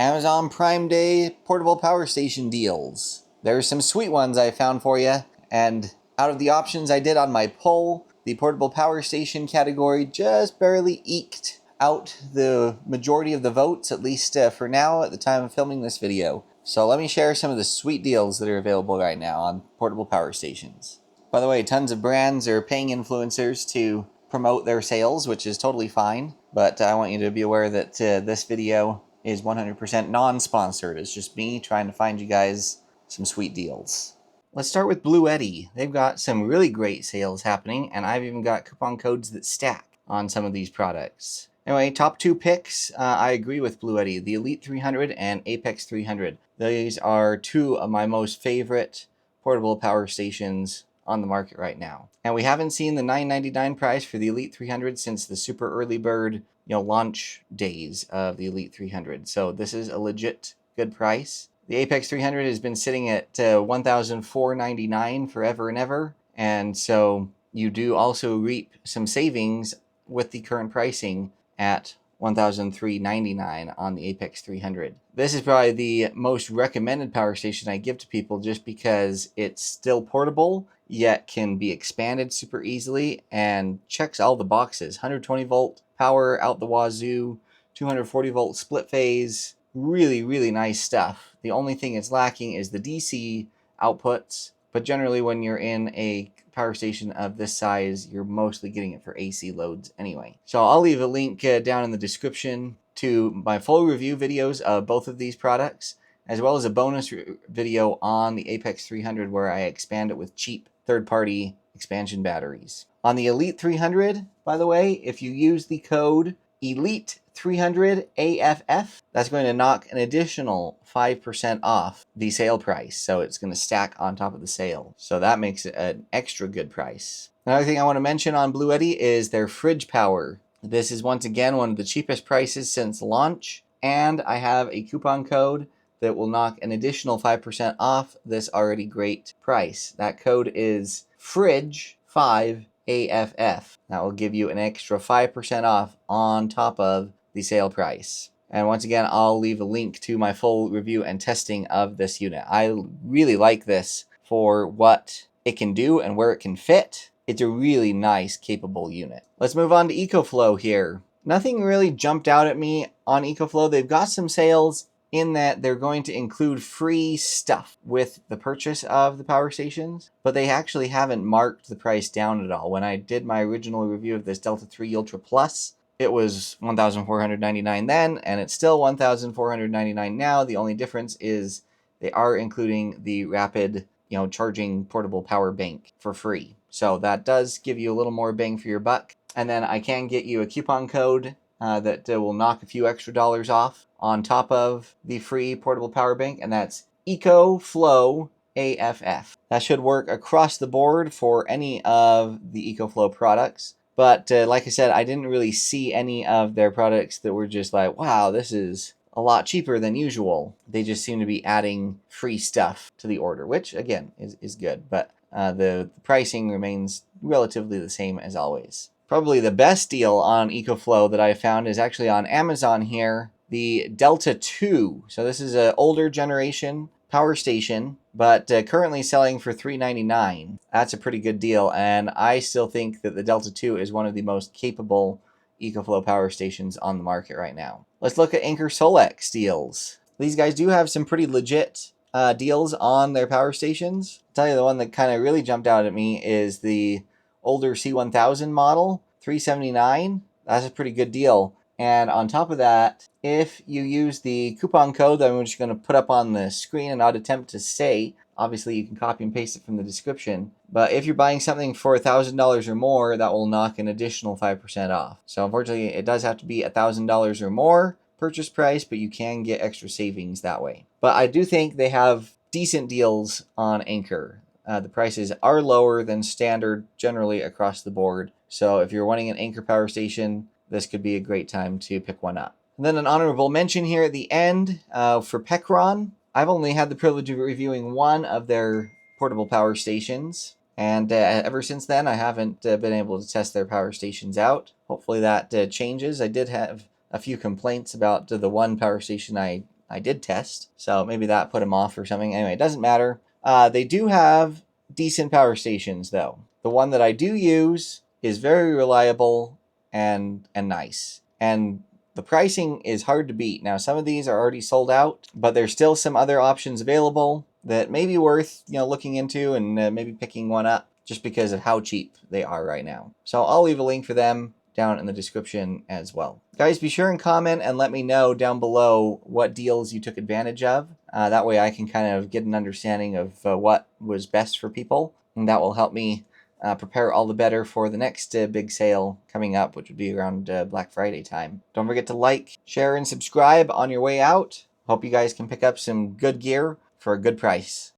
Amazon Prime Day portable power station deals. There's some sweet ones I found for you, and out of the options I did on my poll, the portable power station category just barely eked out the majority of the votes, at least for now at the time of filming this video. So let me share some of the sweet deals that are available right now on portable power stations. By the way, tons of brands are paying influencers to promote their sales, which is totally fine, but I want you to be aware that this video is 100% non-sponsored. It's just me trying to find you guys some sweet deals. Let's start with Bluetti. They've got some really great sales happening, and I've even got coupon codes that stack on some of these products. Anyway, top two picks, I agree with Bluetti, the Elite 300 and Apex 300. These are two of my most favorite portable power stations on the market right now. And we haven't seen the $9.99 price for the Elite 300 since the super early bird, launch days of the Elite 300. So this is a legit good price. The Apex 300 has been sitting at $1,499 forever and ever. And so you do also reap some savings with the current pricing at $1,399 on the Apex 300. This is probably the most recommended power station I give to people just because it's still portable, yet can be expanded super easily and checks all the boxes. 120 volt power out the wazoo, 240 volt split phase, really, really nice stuff. The only thing it's lacking is the DC outputs, but generally when you're in a power station of this size, you're mostly getting it for AC loads anyway. So I'll leave a link down in the description to my full review videos of both of these products, as well as a bonus video on the Apex 300 where I expand it with cheap third-party expansion batteries. On the Elite 300, by the way, if you use the code ELITE300AFF, that's going to knock an additional 5% off the sale price. So it's going to stack on top of the sale. So that makes it an extra good price. Another thing I want to mention on Bluetti is their fridge power. This is once again one of the cheapest prices since launch. And I have a coupon code that will knock an additional 5% off this already great price. That code is FRIDGE5AFF. That will give you an extra 5% off on top of the sale price. And once again, I'll leave a link to my full review and testing of this unit. I really like this for what it can do and where it can fit. It's a really nice, capable unit. Let's move on to EcoFlow here. Nothing really jumped out at me on EcoFlow. They've got some sales in that they're going to include free stuff with the purchase of the power stations, but they actually haven't marked the price down at all. When I did my original review of this Delta 3 Ultra Plus, it was $1,499 then, and it's still $1,499 now. The only difference is they are including the rapid, charging portable power bank for free. So that does give you a little more bang for your buck. And then I can get you a coupon code that will knock a few extra dollars off on top of the free portable power bank, and that's EcoFlow AFF. That should work across the board for any of the EcoFlow products. But like I said, I didn't really see any of their products that were just like, wow, this is a lot cheaper than usual. They just seem to be adding free stuff to the order, which again is good. But the pricing remains relatively the same as always. Probably the best deal on EcoFlow that I found is actually on Amazon here, the Delta 2. So this is an older generation power station, but currently selling for $399. That's a pretty good deal, and I still think that the Delta 2 is one of the most capable EcoFlow power stations on the market right now. Let's look at Anker Solix deals. These guys do have some pretty legit deals on their power stations. I'll tell you the one that kind of really jumped out at me is the older C1000 model, $379. That's a pretty good deal. And on top of that, if you use the coupon code that I'm just going to put up on the screen and not attempt to say, obviously you can copy and paste it from the description, but if you're buying something for $1,000 or more, that will knock an additional 5% off. So unfortunately, it does have to be $1,000 or more purchase price, but you can get extra savings that way. But I do think they have decent deals on Anker. The prices are lower than standard generally across the board. So if you're wanting an Anker power station, this could be a great time to pick one up. And then an honorable mention here at the end for Pecron. I've only had the privilege of reviewing one of their portable power stations. And ever since then, I haven't been able to test their power stations out. Hopefully that changes. I did have a few complaints about the one power station I I did test. So maybe that put them off or something. Anyway, it doesn't matter. They do have decent power stations though. The one that I do use is very reliable and nice. And the pricing is hard to beat. Now, some of these are already sold out, but there's still some other options available that may be worth, looking into and maybe picking one up just because of how cheap they are right now. So I'll leave a link for them down in the description as well. Guys, be sure and comment and let me know down below what deals you took advantage of. That way I can kind of get an understanding of what was best for people, and that will help me prepare all the better for the next big sale coming up, which would be around Black Friday time. Don't forget to like, share, and subscribe on your way out. Hope you guys can pick up some good gear for a good price.